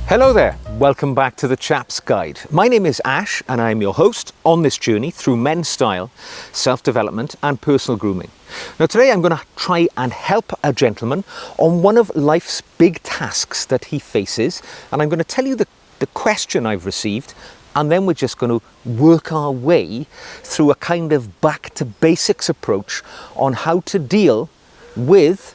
Hello there, welcome back to the Chap's Guide. My name is Ash and I'm your host on this journey through men's style, self-development and personal grooming. Now today I'm going to try and help a gentleman on one of life's big tasks that he faces, and I'm going to tell you the question I've received, and then we're just going to work our way through a kind of back to basics approach on how to deal with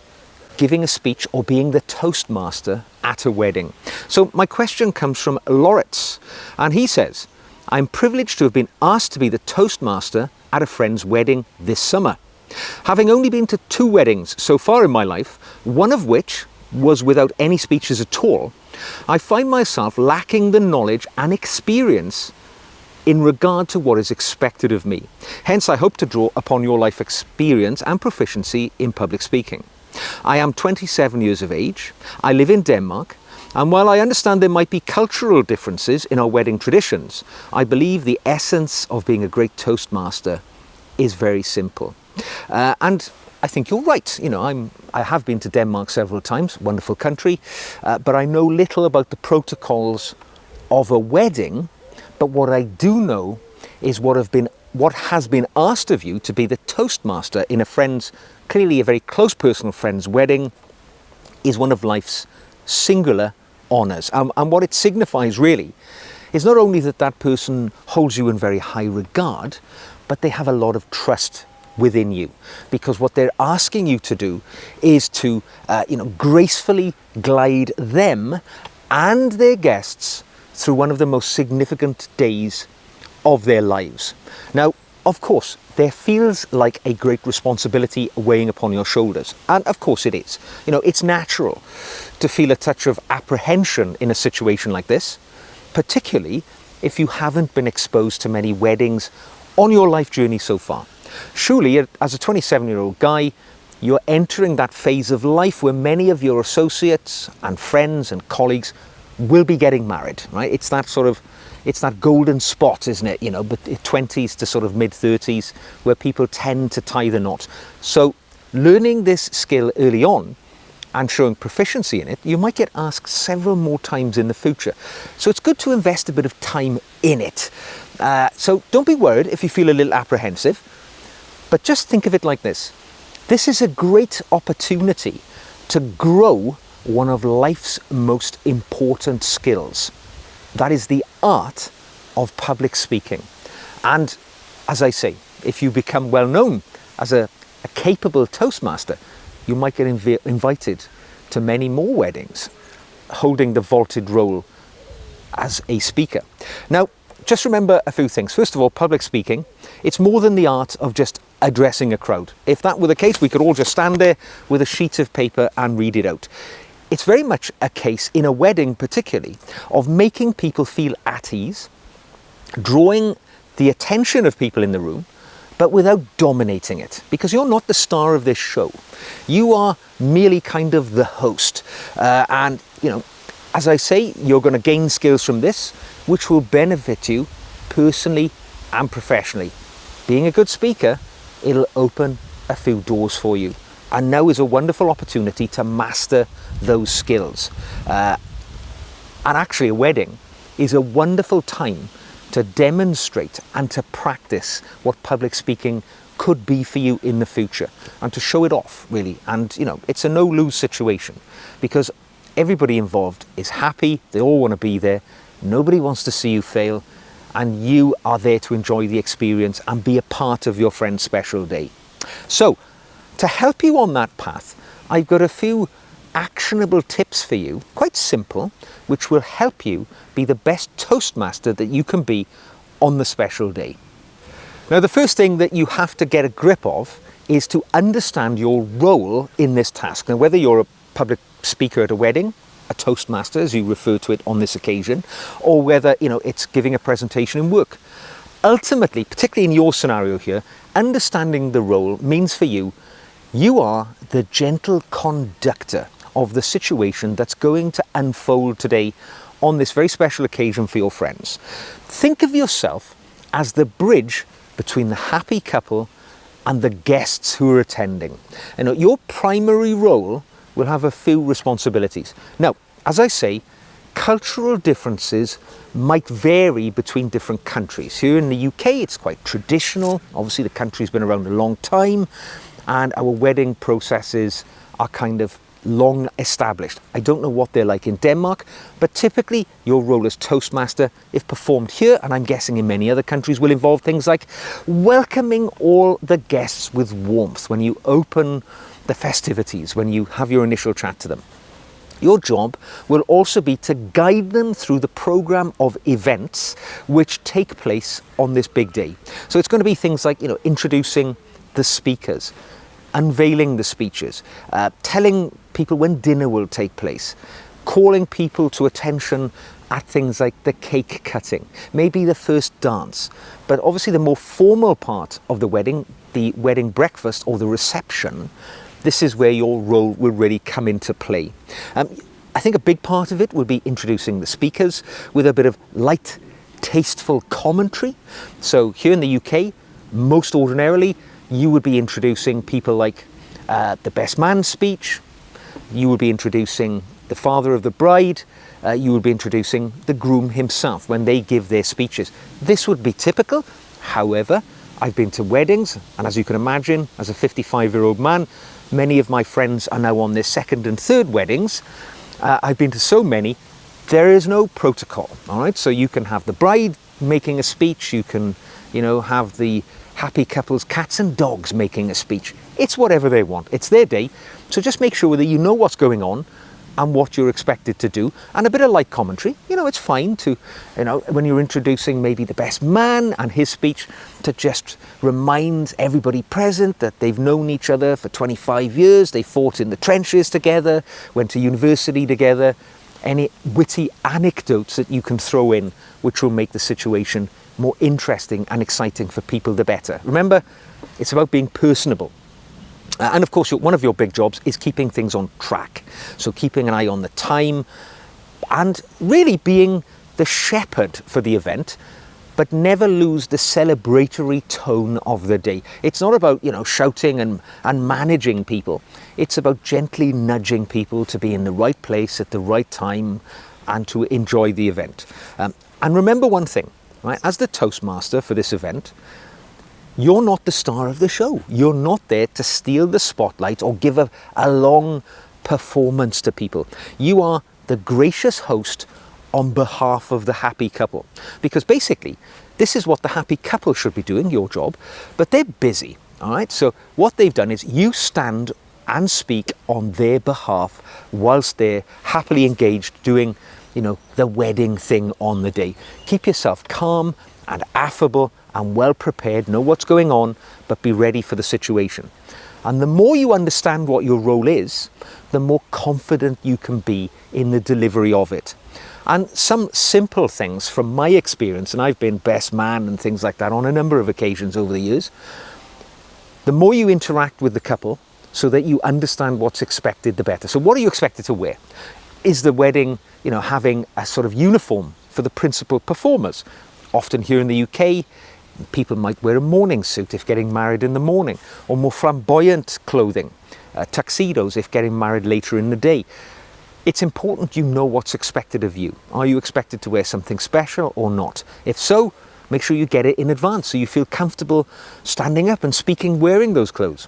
giving a speech or being the toastmaster at a wedding. So my question comes from Loritz, and he says, I'm privileged to have been asked to be the toastmaster at a friend's wedding this summer. Having only been to 2 weddings so far in my life, one of which was without any speeches at all, I find myself lacking the knowledge and experience in regard to what is expected of me. Hence, I hope to draw upon your life experience and proficiency in public speaking. I am 27 years of age, I live in Denmark, and while I understand there might be cultural differences in our wedding traditions, I believe the essence of being a great toastmaster is very simple. And I think you're right. You know, I have been to Denmark several times, wonderful country, but I know little about the protocols of a wedding. But what I do know is what has been asked of you to be the toastmaster in a friend's, clearly a very close personal friend's wedding, is one of life's singular honours. And what it signifies really is not only that that person holds you in very high regard, but they have a lot of trust within you, because what they're asking you to do is to gracefully glide them and their guests through one of the most significant days of their lives. Now, of course, there feels like a great responsibility weighing upon your shoulders, and of course it is. You know, it's natural to feel a touch of apprehension in a situation like this, particularly if you haven't been exposed to many weddings on your life journey so far. Surely, as a 27-year-old guy, you're entering that phase of life where many of your associates and friends and colleagues will be getting married, right? It's that golden spot, isn't it? You know, but 20s to sort of mid-30s where people tend to tie the knot. So learning this skill early on and showing proficiency in it, you might get asked several more times in the future. So it's good to invest a bit of time in it. So don't be worried if you feel a little apprehensive, but just think of it like this. This is a great opportunity to grow one of life's most important skills. That is the art of public speaking. And as I say, if you become well known as a capable toastmaster, you might get invited to many more weddings, holding the vaulted role as a speaker. Now, just remember a few things. First of all, public speaking, it's more than the art of just addressing a crowd. If that were the case, we could all just stand there with a sheet of paper and read it out. It's very much a case, in a wedding particularly, of making people feel at ease, drawing the attention of people in the room, but without dominating it, because you're not the star of this show. You are merely kind of the host. And, you know, as I say, you're going to gain skills from this, which will benefit you personally and professionally. Being a good speaker, it'll open a few doors for you. And now is a wonderful opportunity to master those skills. And actually, a wedding is a wonderful time to demonstrate and to practice what public speaking could be for you in the future, and to show it off, really. And, you know, it's a no-lose situation, because everybody involved is happy, they all want to be there, nobody wants to see you fail, and you are there to enjoy the experience and be a part of your friend's special day. So, to help you on that path, I've got a few actionable tips for you, quite simple, which will help you be the best toastmaster that you can be on the special day. Now, the first thing that you have to get a grip of is to understand your role in this task. Now, whether you're a public speaker at a wedding, a toastmaster, as you refer to it on this occasion, or whether, you know, it's giving a presentation in work. Ultimately, particularly in your scenario here, understanding the role means for you, you are the gentle conductor of the situation that's going to unfold today on this very special occasion for your friends. Think of yourself as the bridge between the happy couple and the guests who are attending. And your primary role will have a few responsibilities. Now, as I say, cultural differences might vary between different countries. Here in the UK, it's quite traditional. Obviously, the country's been around a long time, and our wedding processes are kind of long established. I don't know what they're like in Denmark, but typically your role as Toastmaster, if performed here, and I'm guessing in many other countries, will involve things like welcoming all the guests with warmth when you open the festivities, when you have your initial chat to them. Your job will also be to guide them through the program of events which take place on this big day. So it's going to be things like, introducing the speakers, unveiling the speeches, telling people when dinner will take place, calling people to attention at things like the cake cutting, maybe the first dance. But obviously the more formal part of the wedding breakfast or the reception, this is where your role will really come into play. I think a big part of it will be introducing the speakers with a bit of light, tasteful commentary. So here in the UK, most ordinarily, you would be introducing people like the best man speech, you would be introducing the father of the bride, you would be introducing the groom himself when they give their speeches. This would be typical. However, I've been to weddings, and as you can imagine, as a 55-year-old man, many of my friends are now on their second and third weddings. I've been to so many, there is no protocol, all right? So you can have the bride making a speech, you can, have the happy couples, cats and dogs making a speech. It's whatever they want, it's their day. So just make sure that you know what's going on and what you're expected to do, and a bit of light commentary. It's fine to, when you're introducing maybe the best man and his speech, to just remind everybody present that they've known each other for 25 years, they fought in the trenches together, went to university together. Any witty anecdotes that you can throw in which will make the situation more interesting and exciting for people, the better. Remember, it's about being personable. And of course, one of your big jobs is keeping things on track. So keeping an eye on the time and really being the shepherd for the event, but never lose the celebratory tone of the day. It's not about, shouting and managing people. It's about gently nudging people to be in the right place at the right time and to enjoy the event. And remember one thing, right? As the Toastmaster for this event, you're not the star of the show. You're not there to steal the spotlight or give a long performance to people. You are the gracious host on behalf of the happy couple. Because basically, this is what the happy couple should be doing, your job, but they're busy, all right? So what they've done is you stand and speak on their behalf whilst they're happily engaged doing, the wedding thing on the day. Keep yourself calm and affable and well prepared, know what's going on, but be ready for the situation. And the more you understand what your role is, the more confident you can be in the delivery of it. And some simple things from my experience, and I've been best man and things like that on a number of occasions over the years, the more you interact with the couple so that you understand what's expected, the better. So what are you expected to wear? Is the wedding, having a sort of uniform for the principal performers? Often here in the UK, people might wear a morning suit if getting married in the morning, or more flamboyant clothing, tuxedos if getting married later in the day. It's important you know what's expected of you. Are you expected to wear something special or not? If so, make sure you get it in advance so you feel comfortable standing up and speaking wearing those clothes.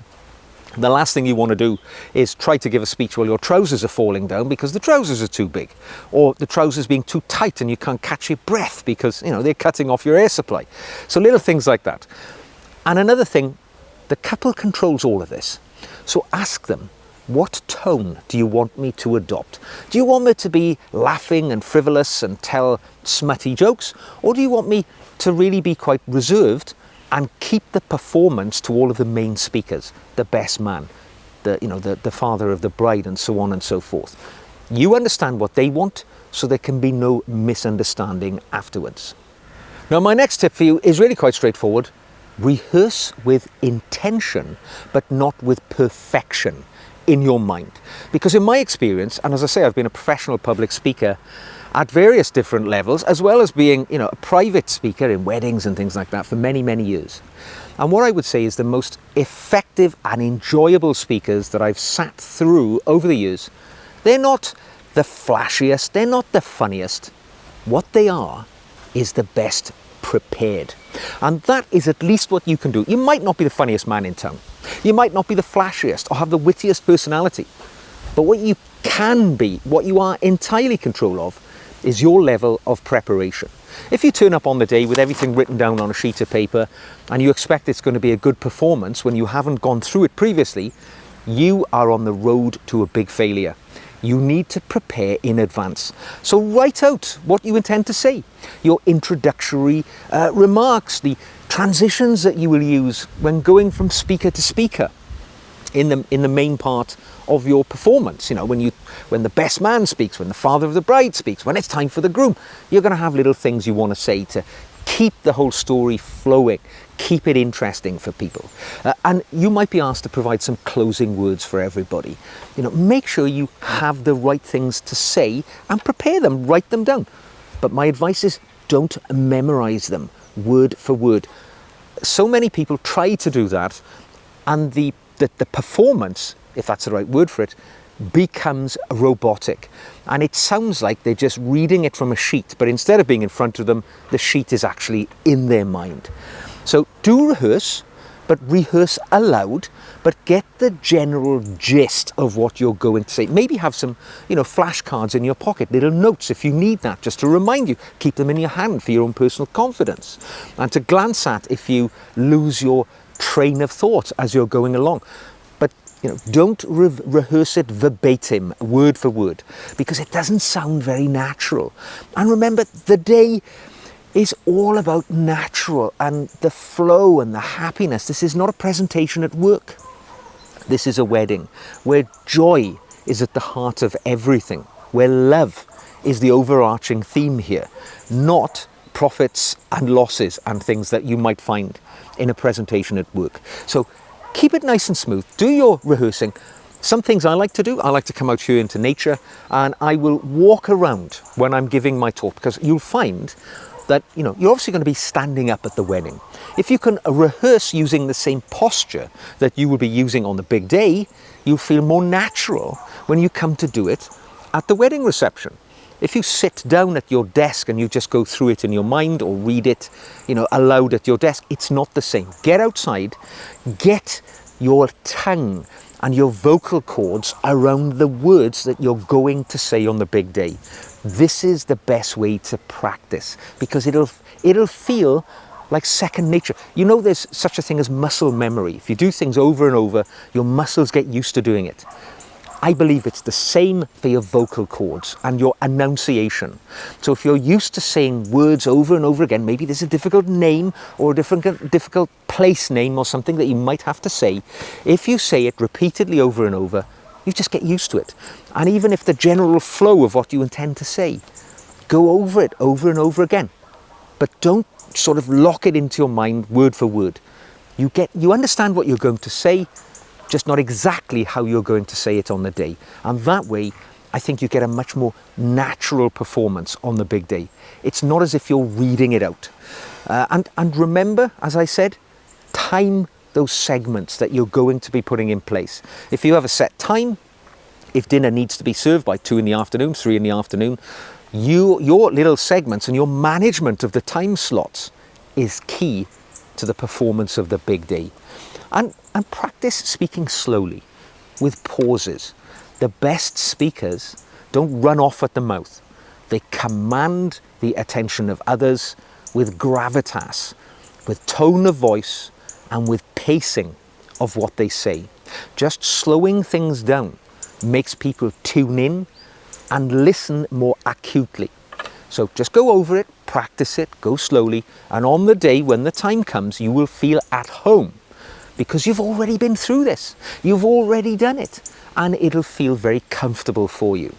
The last thing you want to do is try to give a speech while your trousers are falling down because the trousers are too big, or the trousers being too tight and you can't catch your breath because they're cutting off your air supply. So little things like that. And another thing, the couple controls all of this. So ask them, what tone do you want me to adopt? Do you want me to be laughing and frivolous and tell smutty jokes, or do you want me to really be quite reserved and keep the performance to all of the main speakers, the best man, the father of the bride, and so on and so forth? You understand what they want, so there can be no misunderstanding afterwards. Now, my next tip for you is really quite straightforward. Rehearse with intention, but not with perfection in your mind. Because in my experience, and as I say, I've been a professional public speaker at various different levels, as well as being, a private speaker in weddings and things like that for many, many years. And what I would say is the most effective and enjoyable speakers that I've sat through over the years, they're not the flashiest, they're not the funniest. What they are is the best prepared. And that is at least what you can do. You might not be the funniest man in town. You might not be the flashiest or have the wittiest personality. But what you can be, what you are entirely control of, is your level of preparation. If you turn up on the day with everything written down on a sheet of paper and you expect it's going to be a good performance when you haven't gone through it previously, you are on the road to a big failure. You need to prepare in advance. So write out what you intend to say, your introductory remarks, the transitions that you will use when going from speaker to speaker in the main part of your performance. You know, when the best man speaks, when the father of the bride speaks, when it's time for the groom, you're going to have little things you want to say to keep the whole story flowing, keep it interesting for people. And you might be asked to provide some closing words for everybody. You know, make sure you have the right things to say and prepare them, write them down. But my advice is don't memorize them word for word. So many people try to do that, and the performance, if that's the right word for it, becomes robotic, and it sounds like they're just reading it from a sheet, but instead of being in front of them, the sheet is actually in their mind. So do rehearse, but rehearse aloud, but get the general gist of what you're going to say. Maybe have some, flashcards in your pocket, little notes if you need that, just to remind you. Keep them in your hand for your own personal confidence, and to glance at if you lose your train of thought as you're going along. But don't rehearse it verbatim, word for word, because it doesn't sound very natural. And remember, the day is all about natural and the flow and the happiness. This is not a presentation at work. This is a wedding where joy is at the heart of everything, where love is the overarching theme here, not profits and losses and things that you might find in a presentation at work. So keep it nice and smooth. Do your rehearsing. Some things I like to do, I like to come out here into nature, and I will walk around when I'm giving my talk, because you'll find that you're obviously going to be standing up at the wedding. If you can rehearse using the same posture that you will be using on the big day, you'll feel more natural when you come to do it at the wedding reception. If you sit down at your desk and you just go through it in your mind or read it, aloud at your desk, it's not the same. Get outside, get your tongue and your vocal cords around the words that you're going to say on the big day. This is the best way to practice, because it'll feel like second nature. There's such a thing as muscle memory. If you do things over and over, your muscles get used to doing it. I believe it's the same for your vocal cords and your enunciation. So if you're used to saying words over and over again, maybe there's a difficult name or a difficult place name or something that you might have to say. If you say it repeatedly over and over, you just get used to it. And even if the general flow of what you intend to say, go over it over and over again. But don't sort of lock it into your mind word for word. You understand what you're going to say, just not exactly how you're going to say it on the day. And that way, I think you get a much more natural performance on the big day. It's not as if you're reading it out. And remember, as I said, time those segments that you're going to be putting in place. If you have a set time, if dinner needs to be served by 2 in the afternoon, 3 in the afternoon, your little segments and your management of the time slots is key to the performance of the big day. And practice speaking slowly, with pauses. The best speakers don't run off at the mouth. They command the attention of others with gravitas, with tone of voice, and with pacing of what they say. Just slowing things down makes people tune in and listen more acutely. So just go over it, practice it, go slowly, and on the day when the time comes, you will feel at home, because you've already been through this. You've already done it, and it'll feel very comfortable for you.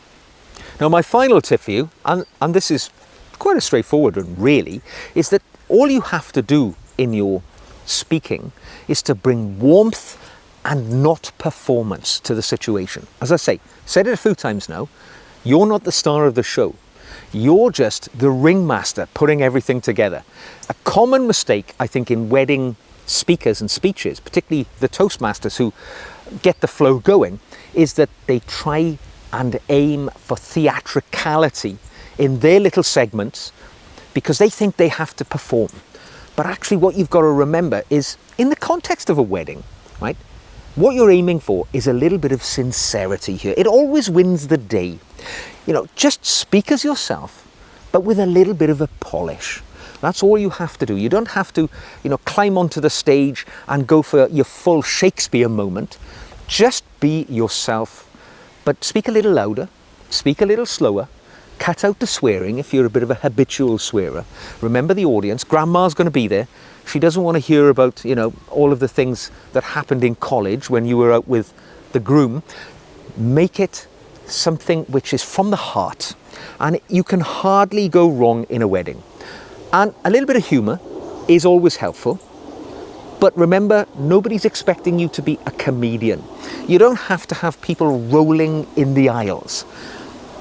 Now, my final tip for you, and this is quite a straightforward one really, is that all you have to do in your speaking is to bring warmth and not performance to the situation. As I said it a few times now, you're not the star of the show. You're just the ringmaster putting everything together. A common mistake, I think, in wedding speakers and speeches, particularly the Toastmasters who get the flow going, is that they try and aim for theatricality in their little segments because they think they have to perform. But actually what you've got to remember is, in the context of a wedding, right, what you're aiming for is a little bit of sincerity here. It always wins the day. You know, just speak as yourself, but with a little bit of a polish. That's all you have to do. You don't have to, you know, climb onto the stage and go for your full Shakespeare moment. Just be yourself, but speak a little louder, speak a little slower, cut out the swearing if you're a bit of a habitual swearer. Remember the audience, Grandma's going to be there. She doesn't want to hear about, you know, all of the things that happened in college when you were out with the groom. Make it something which is from the heart, and you can hardly go wrong in a wedding. And a little bit of humour is always helpful. But remember, nobody's expecting you to be a comedian. You don't have to have people rolling in the aisles.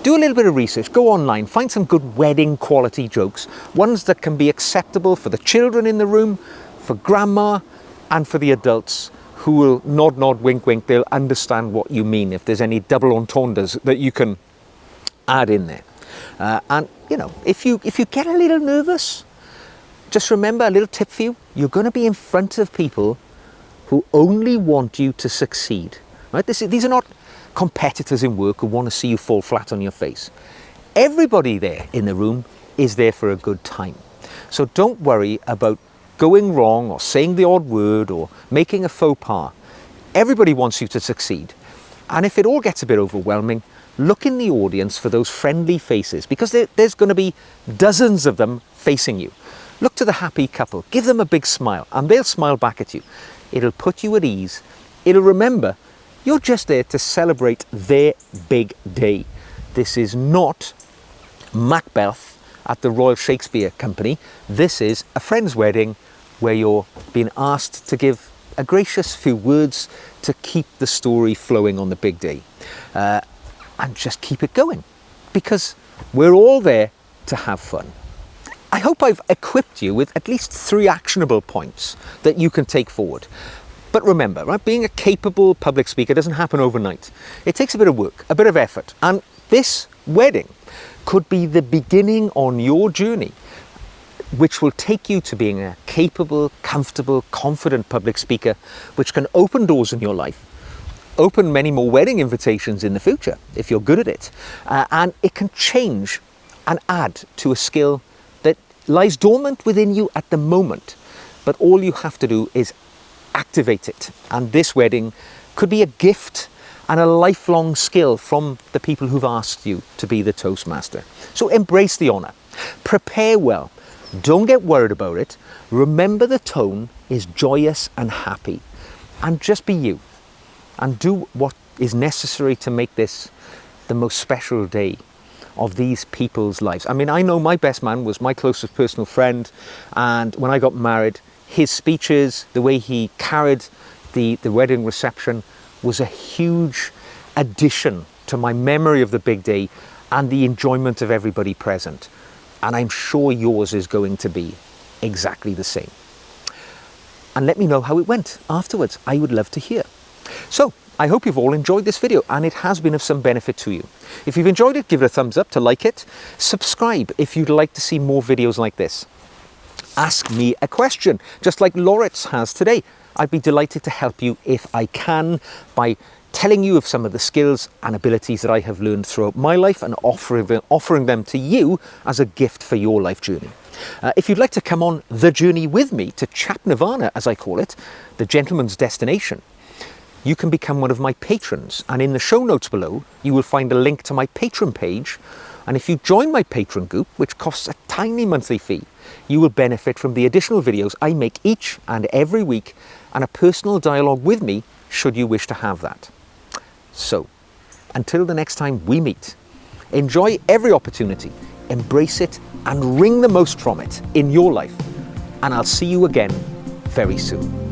Do a little bit of research, go online, find some good wedding quality jokes, ones that can be acceptable for the children in the room, for Grandma, and for the adults who will nod, nod, wink, wink. They'll understand what you mean if there's any double entendres that you can add in there. And, you know, if you get a little nervous, just remember a little tip for you. You're going to be in front of people who only want you to succeed. Right? These are not competitors in work who want to see you fall flat on your face. Everybody there in the room is there for a good time. So don't worry about going wrong or saying the odd word or making a faux pas. Everybody wants you to succeed. And if it all gets a bit overwhelming, look in the audience for those friendly faces, because there's going to be dozens of them facing you. Look to the happy couple, give them a big smile, and they'll smile back at you. It'll put you at ease. It'll remember you're just there to celebrate their big day. This is not Macbeth at the Royal Shakespeare Company. This is a friend's wedding where you're being asked to give a gracious few words to keep the story flowing on the big day. And just keep it going, because we're all there to have fun. I hope I've equipped you with at least 3 actionable points that you can take forward. But remember, right, being a capable public speaker doesn't happen overnight. It takes a bit of work, a bit of effort. And this wedding could be the beginning on your journey, which will take you to being a capable, comfortable, confident public speaker, which can open doors in your life, open many more wedding invitations in the future if you're good at it. And it can change and add to a skill that lies dormant within you at the moment. But all you have to do is activate it. And this wedding could be a gift and a lifelong skill from the people who've asked you to be the Toastmaster. So embrace the honour. Prepare well. Don't get worried about it. Remember the tone is joyous and happy. And just be you. And do what is necessary to make this the most special day of these people's lives. I mean, I know my best man was my closest personal friend, and when I got married, his speeches, the way he carried the wedding reception was a huge addition to my memory of the big day and the enjoyment of everybody present. And I'm sure yours is going to be exactly the same. And let me know how it went afterwards. I would love to hear. So, I hope you've all enjoyed this video and it has been of some benefit to you. If you've enjoyed it, give it a thumbs up to like it. Subscribe if you'd like to see more videos like this. Ask me a question, just like Loritz has today. I'd be delighted to help you if I can by telling you of some of the skills and abilities that I have learned throughout my life and offering them to you as a gift for your life journey. If you'd like to come on the journey with me to Chap Nirvana, as I call it, the gentleman's destination, you can become one of my patrons, and in the show notes below you will find a link to my Patreon page, and if you join my Patreon group, which costs a tiny monthly fee, you will benefit from the additional videos I make each and every week and a personal dialogue with me should you wish to have that. So, until the next time we meet, enjoy every opportunity, embrace it and wring the most from it in your life, and I'll see you again very soon.